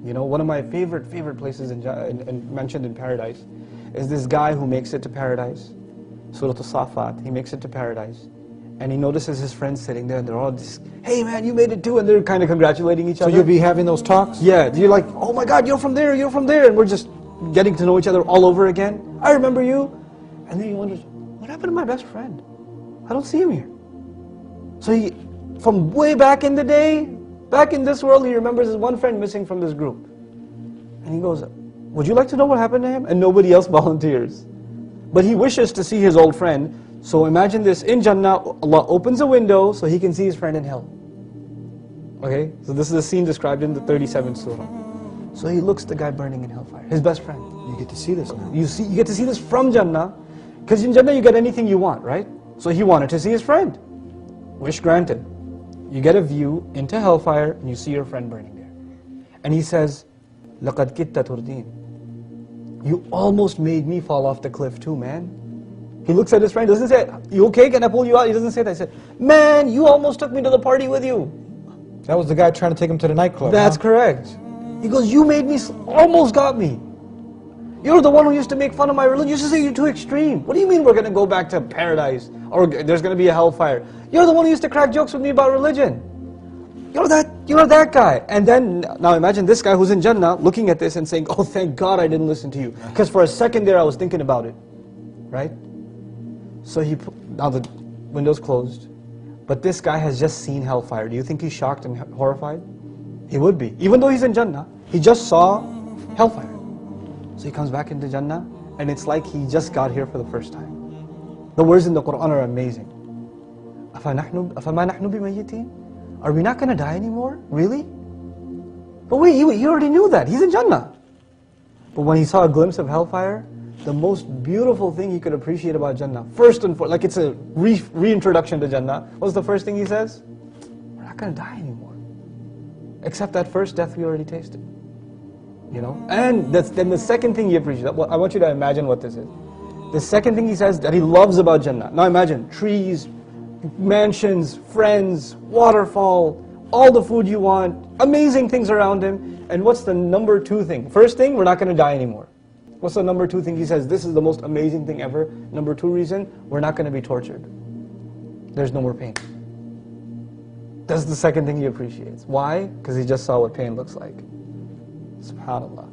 You know, one of my favorite places mentioned in paradise is this guy who makes it to paradise. Surah Al-Safat, he makes it to paradise. And he notices his friends sitting there and they're all just, hey man, you made it too, and they're kind of congratulating each other. So you'll be having those talks? Yeah, you're like, oh my God, you're from there, and we're just getting to know each other all over again. I remember you. And then he wonders, what happened to my best friend? I don't see him here. So he, from way back in the day, back in this world, he remembers his one friend missing from this group. And he goes, would you like to know what happened to him? And nobody else volunteers. But he wishes to see his old friend. So imagine this, in Jannah, Allah opens a window so he can see his friend in hell. Okay, so this is a scene described in the 37th surah. So he looks at the guy burning in hellfire, his best friend. You get to see this now. You get to see this from Jannah, because in Jannah you get anything you want, right? So he wanted to see his friend. Wish granted. You get a view into hellfire and you see your friend burning there. And he says, لَقَدْ كِدْتَ تُرْدِينَ. You almost made me fall off the cliff too, man. He looks at his friend, doesn't say, you okay, can I pull you out? He doesn't say that. He said, man, you almost took me to the party with you. That was the guy trying to take him to the nightclub. That's correct. He goes, you made me, almost got me. You're the one who used to make fun of my religion. You used to say you're too extreme. What do you mean we're going to go back to paradise? Or there's going to be a hellfire? You're the one who used to crack jokes with me about religion. You're that guy. And then, now imagine this guy who's in Jannah looking at this and saying, oh thank God I didn't listen to you. Because for a second there I was thinking about it. Right? So now the window's closed. But this guy has just seen hellfire. Do you think he's shocked and horrified? He would be. Even though he's in Jannah, he just saw hellfire. So he comes back into Jannah, and it's like he just got here for the first time. The words in the Quran are amazing. أَفَمَا نَحْنُ بِمَيِّتِينَ? Are we not going to die anymore? Really? But wait, he already knew that. He's in Jannah. But when he saw a glimpse of hellfire, the most beautiful thing he could appreciate about Jannah, first and foremost, like it's a reintroduction to Jannah, what's the first thing he says? We're not going to die anymore. Except that first death we already tasted. You know? And then the second thing he appreciates, I want you to imagine what this is. The second thing he says that he loves about Jannah. Now imagine, trees, mansions, friends, waterfall, all the food you want, amazing things around him. And what's the number two thing? First thing, we're not going to die anymore. What's the number two thing? He says, this is the most amazing thing ever. Number two reason, we're not going to be tortured. There's no more pain. That's the second thing he appreciates. Why? Because he just saw what pain looks like. SubhanAllah.